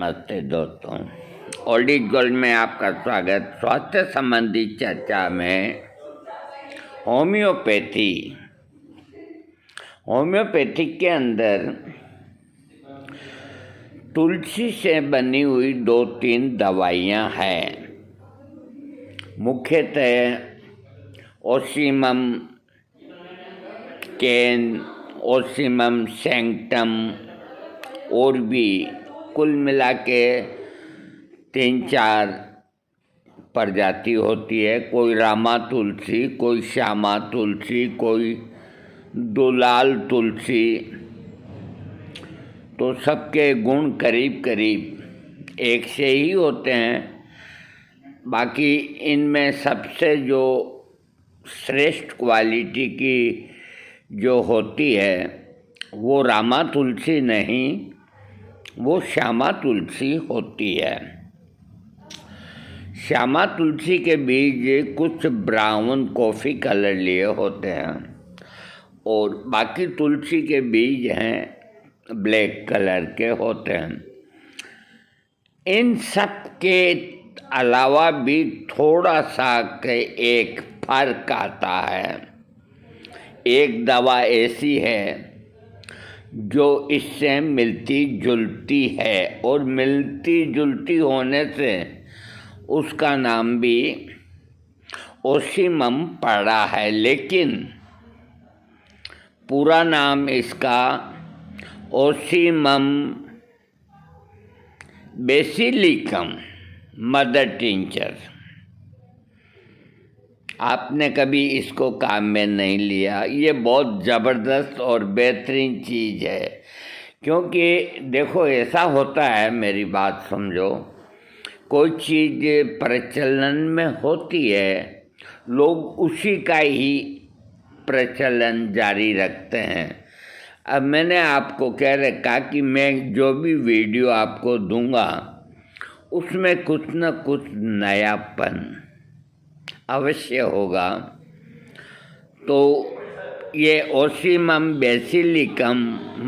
नमस्ते दोस्तों, old is gold में आपका स्वागत। स्वास्थ्य संबंधी चर्चा में होम्योपैथी के अंदर तुलसी से बनी हुई 2-3 दवाइयाँ हैं। मुख्यतः ओसीमम कैन, ओसीमम सैंक्टम और भी कुल मिला के 3-4 प्रजाति होती है। कोई रामा तुलसी, कोई श्यामा तुलसी, कोई दुलाल तुलसी। तो सबके गुण करीब करीब एक से ही होते हैं। बाकी इनमें सबसे जो श्रेष्ठ क्वालिटी की जो होती है वो रामा तुलसी नहीं, वो श्यामा तुलसी होती है। श्यामा तुलसी के बीज कुछ ब्राउन कॉफ़ी कलर लिए होते हैं और बाकी तुलसी के बीज हैं ब्लैक कलर के होते हैं। इन सब के अलावा भी थोड़ा सा के एक फर्क आता है। एक दवा ऐसी है जो इससे मिलती जुलती है और मिलती जुलती होने से उसका नाम भी ओसीमम पड़ा है, लेकिन पूरा नाम इसका ओसीमम बेसिलिकम मदर टिंचर। आपने कभी इसको काम में नहीं लिया। ये बहुत ज़बरदस्त और बेहतरीन चीज़ है, क्योंकि देखो ऐसा होता है, मेरी बात समझो, कोई चीज़ प्रचलन में होती है, लोग उसी का ही प्रचलन जारी रखते हैं। अब मैंने आपको कह रखा कि मैं जो भी वीडियो आपको दूंगा उसमें कुछ न कुछ नयापन अवश्य होगा। तो ये ओसीमम बेसिलिकम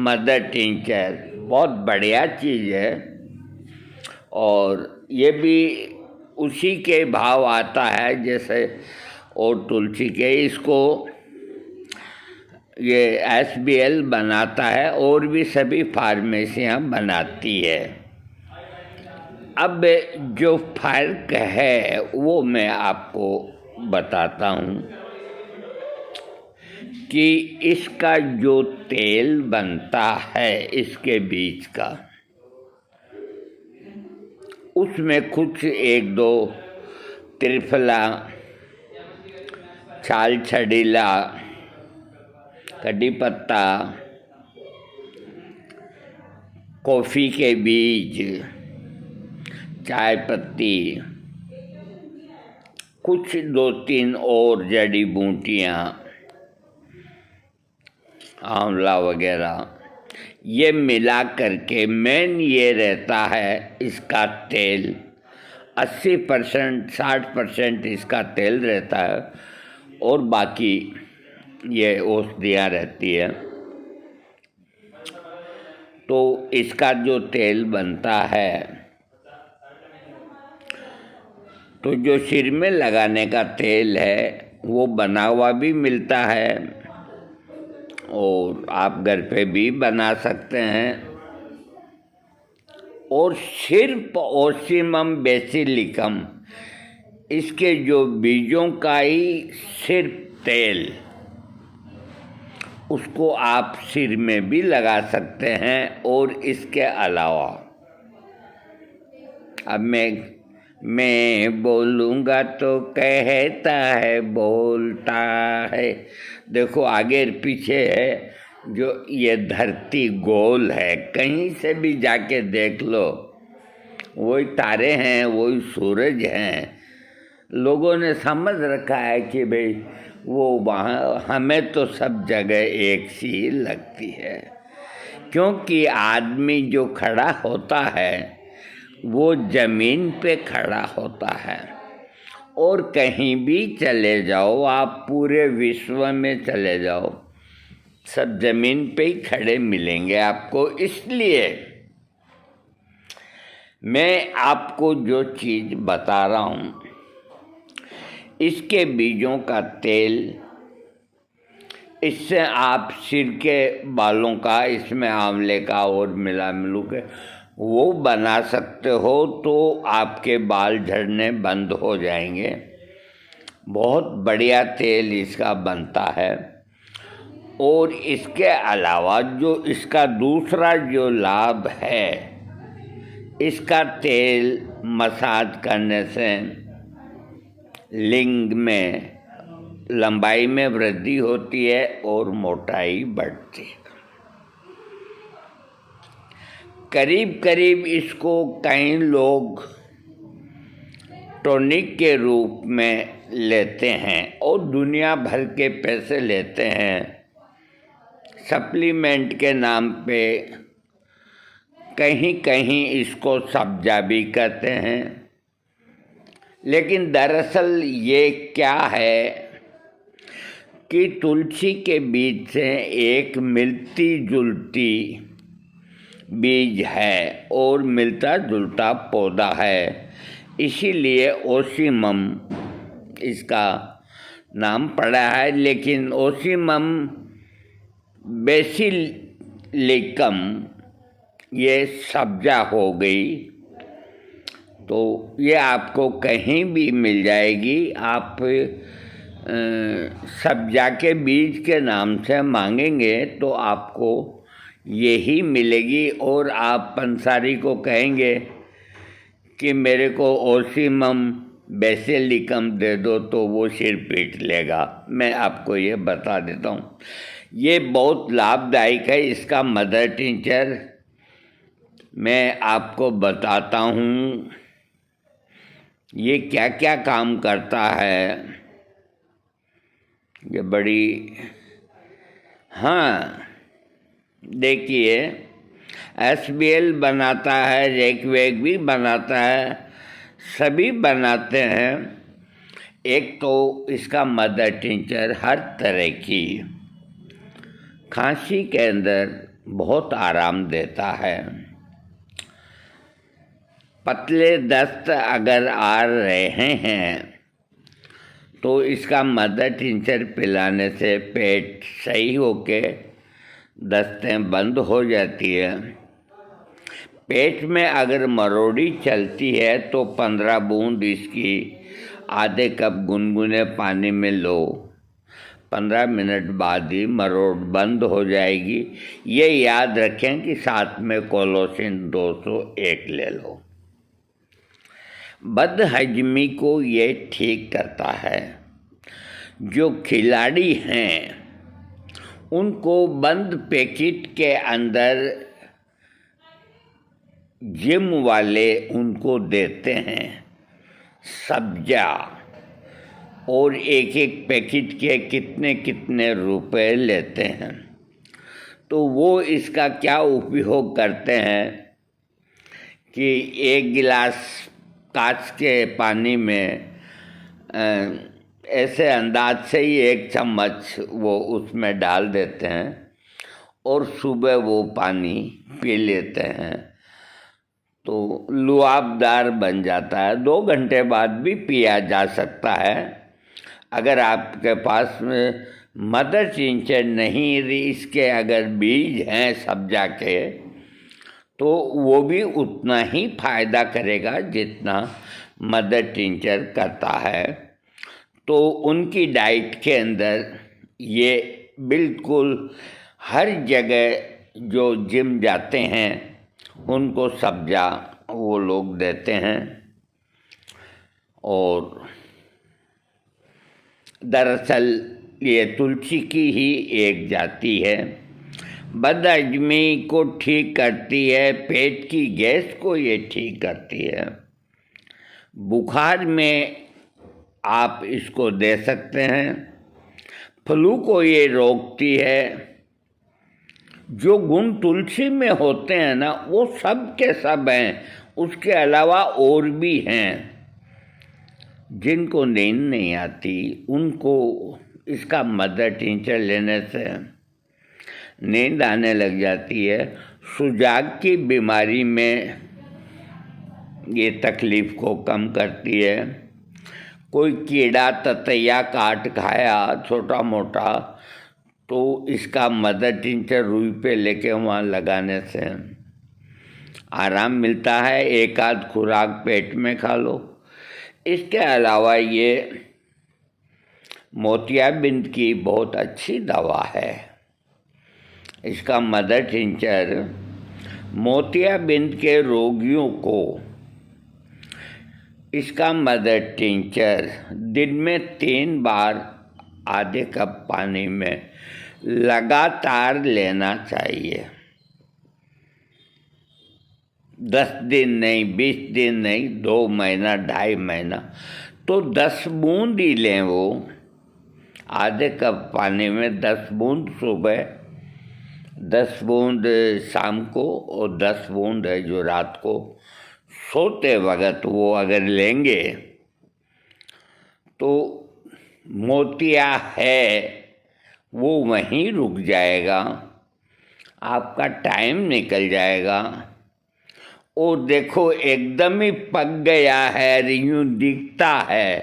मदर टिंचर बहुत बढ़िया चीज़ है और ये भी उसी के भाव आता है जैसे और तुलसी के। इसको ये SBL बनाता है और भी सभी फार्मेसियाँ बनाती है। अब जो फर्क है वो मैं आपको बताता हूँ कि इसका जो तेल बनता है इसके बीज का, उसमें कुछ 1-2 त्रिफला, छाल छड़ीला, कड़ी पत्ता, कॉफ़ी के बीज, चाय पत्ती, कुछ 2-3 और जड़ी बूटियाँ, आंवला वगैरह, ये मिला करके मेन ये रहता है इसका तेल। 80% 60% इसका तेल रहता है और बाकी ये औषधियाँ रहती है। तो इसका जो तेल बनता है, तो जो सिर में लगाने का तेल है वो बना हुआ भी मिलता है और आप घर पे भी बना सकते हैं। और सिर्फ ओसीमम बेसिलिकम, इसके जो बीजों का ही सिर्फ तेल, उसको आप सिर में भी लगा सकते हैं। और इसके अलावा अब मैं बोलूँगा तो कहता है बोलता है। देखो आगे पीछे है, जो ये धरती गोल है, कहीं से भी जाके देख लो, वही तारे हैं, वही सूरज हैं। लोगों ने समझ रखा है कि भाई वो वहाँ, हमें तो सब जगह एक सी लगती है, क्योंकि आदमी जो खड़ा होता है वो ज़मीन पे खड़ा होता है। और कहीं भी चले जाओ आप, पूरे विश्व में चले जाओ, सब ज़मीन पे ही खड़े मिलेंगे आपको। इसलिए मैं आपको जो चीज़ बता रहा हूँ, इसके बीजों का तेल, इससे आप सिर के बालों का, इसमें आंवले का और मिलू के वो बना सकते हो, तो आपके बाल झड़ने बंद हो जाएंगे। बहुत बढ़िया तेल इसका बनता है। और इसके अलावा जो इसका दूसरा जो लाभ है, इसका तेल मसाज करने से लिंग में लंबाई में वृद्धि होती है और मोटाई बढ़ती है। करीब करीब इसको कई लोग टॉनिक के रूप में लेते हैं और दुनिया भर के पैसे लेते हैं सप्लीमेंट के नाम पे। कहीं कहीं इसको सब्जा भी कहते हैं। लेकिन दरअसल ये क्या है कि तुलसी के बीज से एक मिलती जुलती बीज है और मिलता जुलता पौधा है, इसीलिए ओसीमम इसका नाम पड़ा है। लेकिन ओसीमम बेसिलिकम ये सब्जा हो गई, तो ये आपको कहीं भी मिल जाएगी। आप सब्जा के बीज के नाम से मांगेंगे तो आपको यही मिलेगी। और आप पंसारी को कहेंगे कि मेरे को ओसीमम बेसिलिकम दे दो, तो वो सिर पीट लेगा। मैं आपको ये बता देता हूँ, ये बहुत लाभदायक है। इसका मदर टिंचर मैं आपको बताता हूँ ये क्या क्या काम करता है। ये बड़ी, हाँ देखिए, SBL बनाता है, रेकवेक भी बनाता है, सभी बनाते हैं। एक तो इसका मदर टिंचर हर तरह की खांसी के अंदर बहुत आराम देता है। पतले दस्त अगर आ रहे हैं तो इसका मदर टिंचर पिलाने से पेट सही होके दस्तें बंद हो जाती है। पेट में अगर मरोड़ी चलती है तो 15 बूंद इसकी आधे कप गुनगुने पानी में लो, 15 मिनट बाद ही मरोड़ बंद हो जाएगी। ये याद रखें कि साथ में कोलोसिन 201 ले लो। बदहजमी को ये ठीक करता है। जो खिलाड़ी हैं उनको बंद पैकेट के अंदर जिम वाले उनको देते हैं सब्जा, और एक एक पैकेट के कितने कितने रुपए लेते हैं। तो वो इसका क्या उपयोग करते हैं कि एक गिलास कांच के पानी में ऐसे अंदाज से ही 1 चम्मच वो उसमें डाल देते हैं और सुबह वो पानी पी लेते हैं, तो लुआबदार बन जाता है। 2 घंटे बाद भी पिया जा सकता है। अगर आपके पास मदर टिंचर नहीं, इसके अगर बीज हैं सब्जा के, तो वो भी उतना ही फायदा करेगा जितना मदर टिंचर करता है। तो उनकी डाइट के अंदर ये बिल्कुल हर जगह जो जिम जाते हैं उनको सब्जा वो लोग देते हैं। और दरअसल ये तुलसी की ही एक जाति है। बदहजमी को ठीक करती है, पेट की गैस को ये ठीक करती है। बुखार में आप इसको दे सकते हैं। फ्लू को ये रोकती है। जो गुण तुलसी में होते हैं ना, वो सब के सब हैं। उसके अलावा और भी हैं। जिनको नींद नहीं आती उनको इसका मदर टिंचर लेने से नींद आने लग जाती है। सुजाग की बीमारी में ये तकलीफ़ को कम करती है। कोई कीड़ा ततैया काट खाया छोटा मोटा तो इसका मदर टिंचर रुई पे लेके वहाँ लगाने से आराम मिलता है। एक आध खुराक पेट में खा लो। इसके अलावा ये मोतियाबिंद की बहुत अच्छी दवा है। इसका मदर टिंचर मोतियाबिंद के रोगियों को इसका मदर टिंचर दिन में 3 बार आधे कप पानी में लगातार लेना चाहिए। 10 दिन नहीं, 20 दिन नहीं, 2 महीना 2.5 महीना तो 10 बूंद ही लें। वो आधे कप पानी में 10 बूंद सुबह, 10 बूंद शाम को और 10 बूंद है जो रात को सोते वक्त वो अगर लेंगे तो मोतिया है वो वहीं रुक जाएगा, आपका टाइम निकल जाएगा। और देखो एकदम ही पक गया है, यूँ दिखता है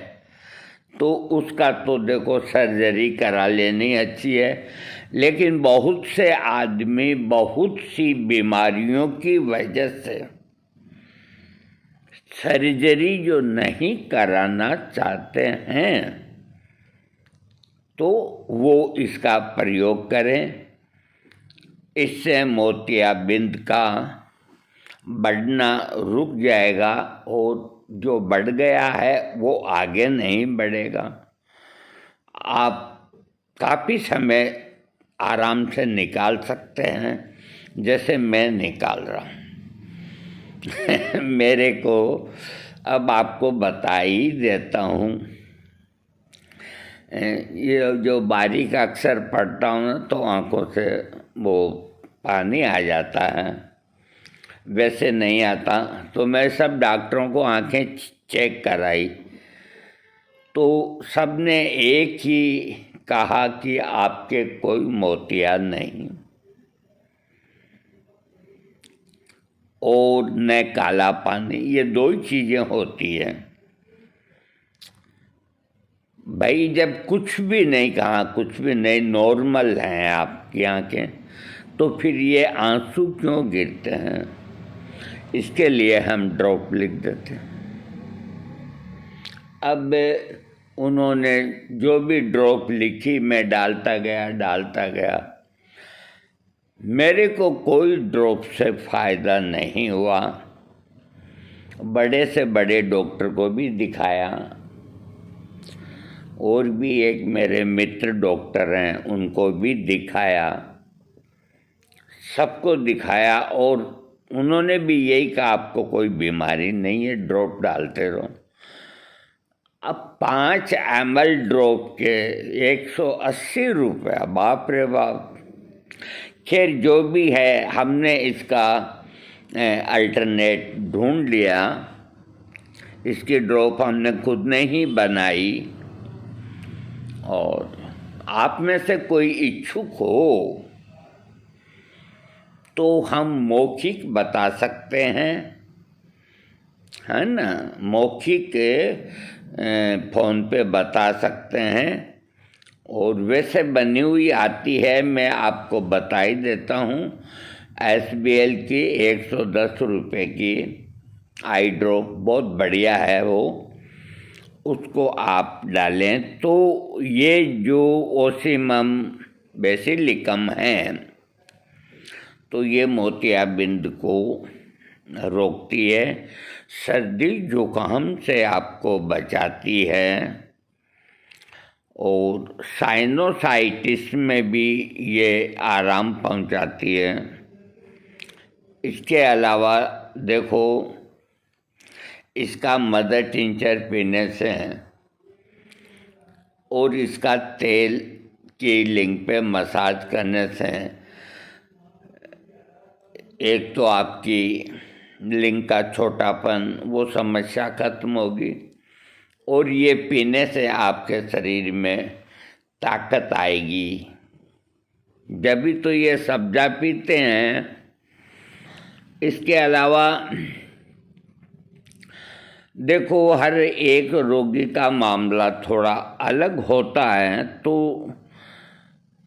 तो उसका तो देखो सर्जरी करा लेनी अच्छी है। लेकिन बहुत से आदमी बहुत सी बीमारियों की वजह से सर्जरी जो नहीं कराना चाहते हैं तो वो इसका प्रयोग करें। इससे मोतियाबिंद का बढ़ना रुक जाएगा और जो बढ़ गया है वो आगे नहीं बढ़ेगा। आप काफ़ी समय आराम से निकाल सकते हैं, जैसे मैं निकाल रहा हूँ। मेरे को अब आपको बता ही देता हूँ। ये जो बारीक अक्सर पढ़ता हूँ ना तो आँखों से वो पानी आ जाता है, वैसे नहीं आता। तो मैं सब डॉक्टरों को आँखें चेक कराई तो सब ने एक ही कहा कि आपके कोई मोतिया नहीं और न काला पानी, ये 2 ही चीज़ें होती हैं। भाई जब कुछ भी नहीं कहा, कुछ भी नहीं, नॉर्मल हैं आपकी आँखें, तो फिर ये आंसू क्यों गिरते हैं? इसके लिए हम ड्रॉप लिख देते हैं। अब उन्होंने जो भी ड्रॉप लिखी मैं डालता गया। मेरे को कोई ड्रॉप से फ़ायदा नहीं हुआ। बड़े से बड़े डॉक्टर को भी दिखाया, और भी एक मेरे मित्र डॉक्टर हैं उनको भी दिखाया, सबको दिखाया और उन्होंने भी यही कहा आपको कोई बीमारी नहीं है, ड्रॉप डालते रहो। अब 5 ml ड्रॉप के 180 रुपये, बाप रे बाप। खैर जो भी है, हमने इसका अल्टरनेट ढूंढ लिया। इसकी ड्रॉप हमने खुद ने ही बनाई। और आप में से कोई इच्छुक हो तो हम मौखिक बता सकते हैं, है ना, मौखिक फ़ोन पे बता सकते हैं। और वैसे बनी हुई आती है, मैं आपको बता ही देता हूँ। SBL की 110 रुपये की आई ड्रॉप बहुत बढ़िया है वो, उसको आप डालें तो ये जो ओसीमम बेसिलिकम है तो ये मोतियाबिंद को रोकती है, सर्दी जुकाम से आपको बचाती है और साइनोसाइटिस में भी ये आराम पहुंचाती है। इसके अलावा देखो, इसका मदर टिंचर पीने से और इसका तेल की लिंक पे मसाज करने से एक तो आपकी लिंग का छोटापन वो समस्या खत्म होगी और ये पीने से आपके शरीर में ताकत आएगी। जब भी तो ये सब्जा पीते हैं। इसके अलावा देखो, हर एक रोगी का मामला थोड़ा अलग होता है। तो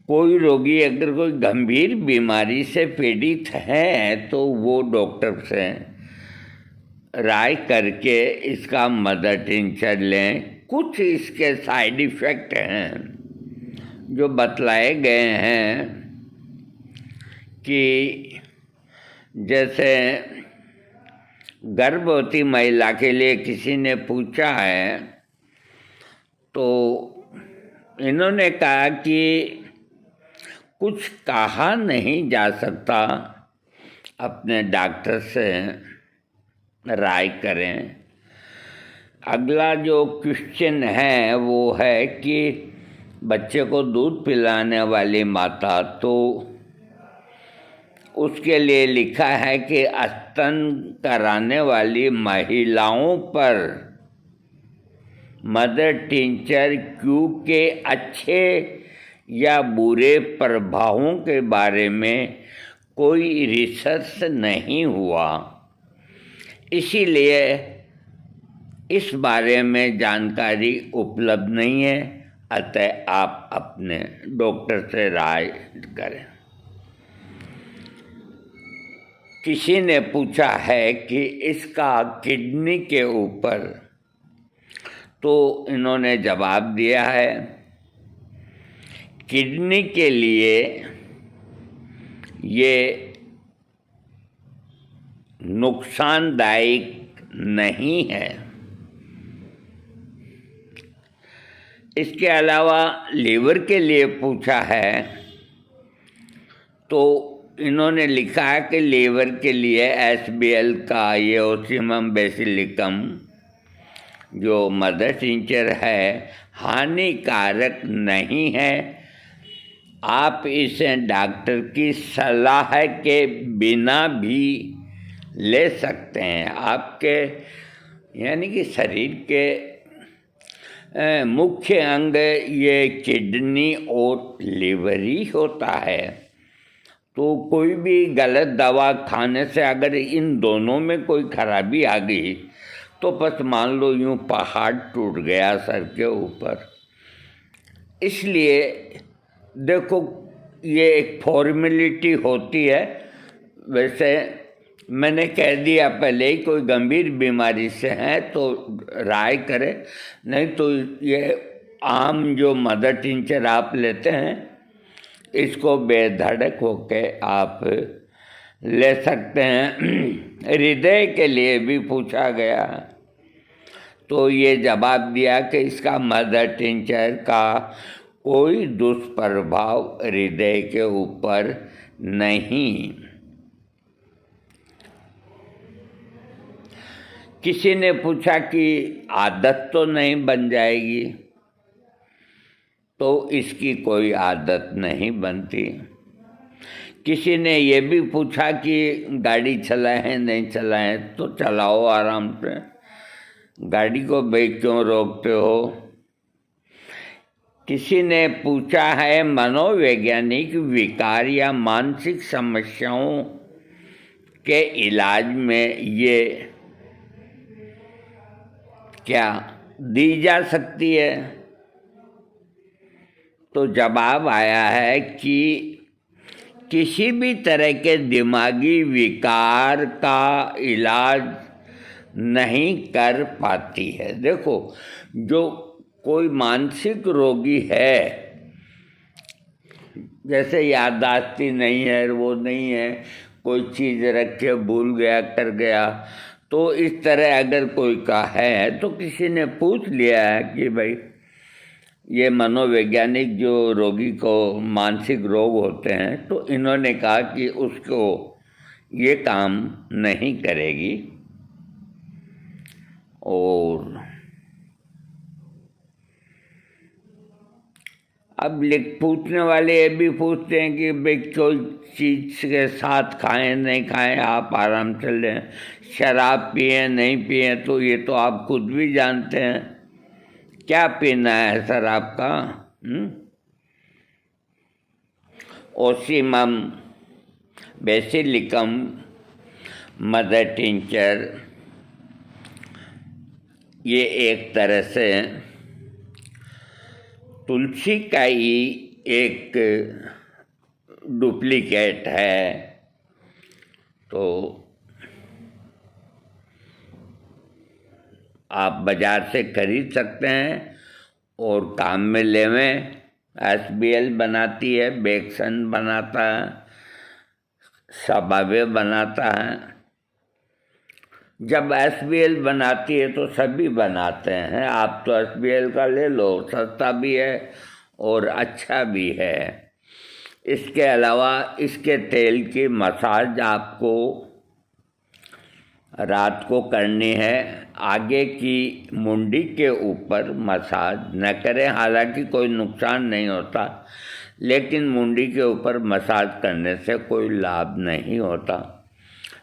कोई रोगी अगर कोई गंभीर बीमारी से पीड़ित है तो वो डॉक्टर से राय करके इसका मदर टिंचर लें। कुछ इसके साइड इफ़ेक्ट हैं जो बतलाए गए हैं कि जैसे गर्भवती महिला के लिए किसी ने पूछा है तो इन्होंने कहा कि कुछ कहा नहीं जा सकता, अपने डॉक्टर से राय करें। अगला जो क्वेश्चन है वो है कि बच्चे को दूध पिलाने वाली माता, तो उसके लिए लिखा है कि स्तन कराने वाली महिलाओं पर मदर टिंचर क्यू के अच्छे या बुरे प्रभावों के बारे में कोई रिसर्च नहीं हुआ, इसीलिए इस बारे में जानकारी उपलब्ध नहीं है। अतः आप अपने डॉक्टर से राय करें। किसी ने पूछा है कि इसका किडनी के ऊपर, तो इन्होंने जवाब दिया है किडनी के लिए ये नुकसानदायक नहीं है। इसके अलावा लीवर के लिए पूछा है तो इन्होंने लिखा है कि लीवर के लिए SBL का ये ओसीमम बेसिलिकम जो मदर टिंचर है हानिकारक नहीं है। आप इसे डॉक्टर की सलाह के बिना भी ले सकते हैं। आपके यानी कि शरीर के मुख्य अंग ये किडनी और लीवर ही होता है। तो कोई भी गलत दवा खाने से अगर इन दोनों में कोई खराबी आ गई तो बस मान लो यूँ पहाड़ टूट गया सर के ऊपर। इसलिए देखो, ये एक फॉर्मेलिटी होती है। वैसे मैंने कह दिया पहले ही, कोई गंभीर बीमारी से है तो राय करें, नहीं तो ये आम जो मदर टिंचर आप लेते हैं इसको बेधड़क होके आप ले सकते हैं। हृदय के लिए भी पूछा गया तो ये जवाब दिया कि इसका मदर टिंचर का कोई दुष्प्रभाव हृदय के ऊपर नहीं। किसी ने पूछा कि आदत तो नहीं बन जाएगी, तो इसकी कोई आदत नहीं बनती। किसी ने ये भी पूछा कि गाड़ी चलाएं नहीं चलाएं, तो चलाओ आराम से, गाड़ी को भाई क्यों रोकते हो। किसी ने पूछा है मनोवैज्ञानिक विकार या मानसिक समस्याओं के इलाज में ये क्या दी जा सकती है, तो जवाब आया है कि किसी भी तरह के दिमागी विकार का इलाज नहीं कर पाती है। देखो, जो कोई मानसिक रोगी है, जैसे याददाश्ती नहीं है, वो नहीं है, कोई चीज़ रख के भूल गया कर गया, तो इस तरह अगर कोई का है तो किसी ने पूछ लिया है कि भाई ये मनोवैज्ञानिक जो रोगी को मानसिक रोग होते हैं, तो इन्होंने कहा कि उसको ये काम नहीं करेगी। और अब पूछने वाले ये भी पूछते हैं कि भाई कोई चीज़ के साथ खाएं नहीं खाएं, आप आराम से लें, शराब पिए नहीं पिए, तो ये तो आप खुद भी जानते हैं क्या पीना है सर आपका। ओसीमम बेसिलिकम मदर टिंचर ये एक तरह से तुलसी का ही एक डुप्लीकेट है। तो आप बाज़ार से खरीद सकते हैं और काम में लेवें। SBL बनाती है, बेक्सन बनाता है, सबावे बनाता है। जब SBL बनाती है तो सभी बनाते हैं। आप तो SBL का ले लो, सस्ता भी है और अच्छा भी है। इसके अलावा इसके तेल की मसाज आपको रात को करनी है। आगे की मुंडी के ऊपर मसाज न करें, हालांकि कोई नुकसान नहीं होता, लेकिन मुंडी के ऊपर मसाज करने से कोई लाभ नहीं होता।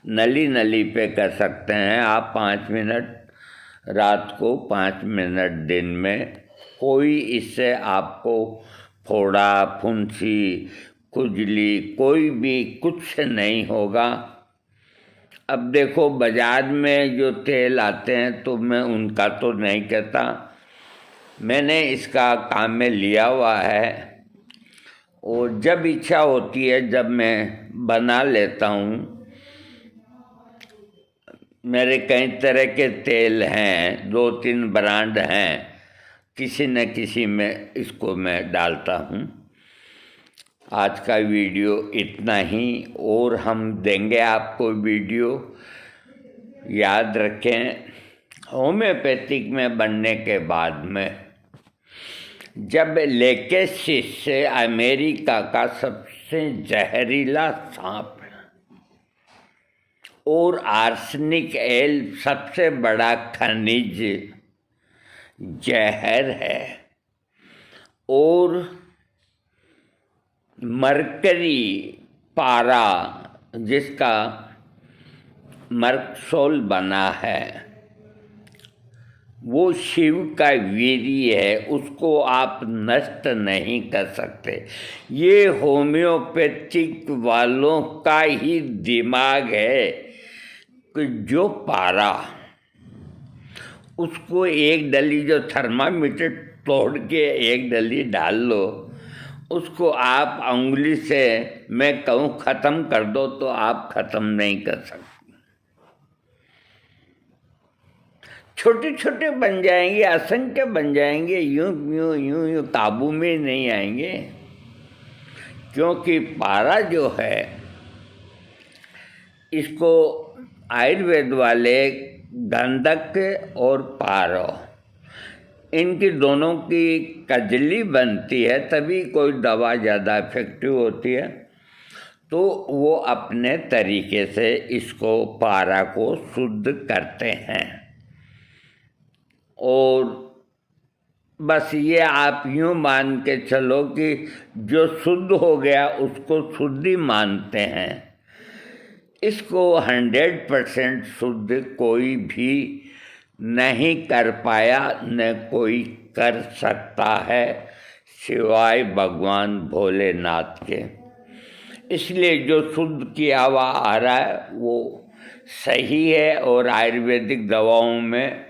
नली नली पे कर सकते हैं आप 5 मिनट रात को, 5 मिनट दिन में। कोई इससे आपको फोड़ा, फुंसी, खुजली कोई भी कुछ नहीं होगा। अब देखो बाज़ार में जो तेल आते हैं तो मैं उनका तो नहीं कहता, मैंने इसका काम में लिया हुआ है और जब इच्छा होती है जब मैं बना लेता हूँ। मेरे कई तरह के तेल हैं, 2-3 ब्रांड हैं, किसी न किसी में इसको मैं डालता हूँ। आज का वीडियो इतना ही, और हम देंगे आपको वीडियो। याद रखें, होम्योपैथिक में बनने के बाद में जब लेकेसिस से अमेरिका का सबसे जहरीला सांप और आर्सेनिक एल सबसे बड़ा खनिज जहर है, और मरकरी पारा जिसका मर्कसोल बना है, वो शिव का वीर्य है, उसको आप नष्ट नहीं कर सकते। ये होम्योपैथिक वालों का ही दिमाग है कि जो पारा, उसको एक डली, जो थर्मामीटर तोड़ के एक डली डाल लो, उसको आप अंगुली से मैं कहूँ ख़त्म कर दो तो आप ख़त्म नहीं कर सकते। छोटे छोटे बन जाएंगे, असंख्य बन जाएंगे, यूं यूं यूं यूं काबू में नहीं आएंगे। क्योंकि पारा जो है, इसको आयुर्वेद वाले गंधक और पारो, इनकी दोनों की कजली बनती है, तभी कोई दवा ज़्यादा इफेक्टिव होती है। तो वो अपने तरीके से इसको पारा को शुद्ध करते हैं। और बस ये आप यूँ मान के चलो कि जो शुद्ध हो गया उसको शुद्ध ही मानते हैं। इसको 100% शुद्ध कोई भी नहीं कर पाया, न कोई कर सकता है सिवाय भगवान भोलेनाथ के। इसलिए जो शुद्ध किया हुआ आ रहा है वो सही है। और आयुर्वेदिक दवाओं में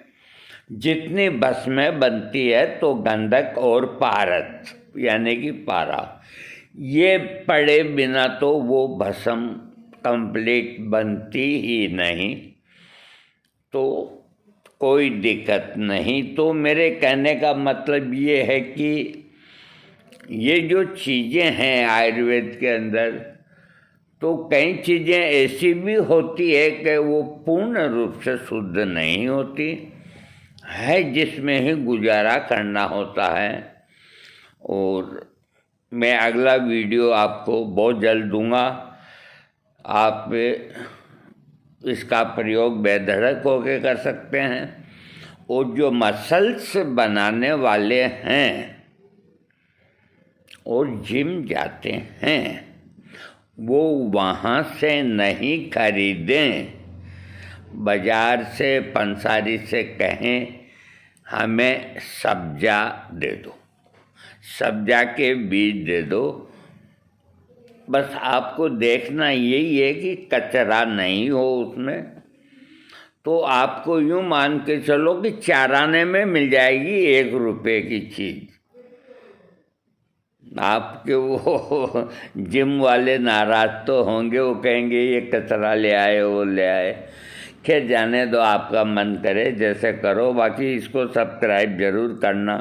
जितनी भस्में बनती है तो गंधक और पारद यानी कि पारा, ये पड़े बिना तो वो भस्म कंप्लीट बनती ही नहीं। तो कोई दिक्कत नहीं। तो मेरे कहने का मतलब ये है कि ये जो चीज़ें हैं आयुर्वेद के अंदर, तो कई चीज़ें ऐसी भी होती है कि वो पूर्ण रूप से शुद्ध नहीं होती है, जिसमें ही गुजारा करना होता है। और मैं अगला वीडियो आपको बहुत जल्द दूंगा। आप इसका प्रयोग बेधड़क होकर कर सकते हैं। और जो मसल्स बनाने वाले हैं और जिम जाते हैं, वो वहाँ से नहीं खरीदें, बाज़ार से, पंसारी से कहें हमें सब्जा दे दो, सब्जा के बीज दे दो। बस आपको देखना यही है कि कचरा नहीं हो उसमें। तो आपको यूँ मान के चलो कि 4 आने में मिल जाएगी 1 रुपये की चीज़। आपके वो जिम वाले नाराज तो होंगे, वो कहेंगे ये कचरा ले आए, वो ले आए। खैर जाने दो, आपका मन करे जैसे करो, बाकी इसको सब्सक्राइब ज़रूर करना।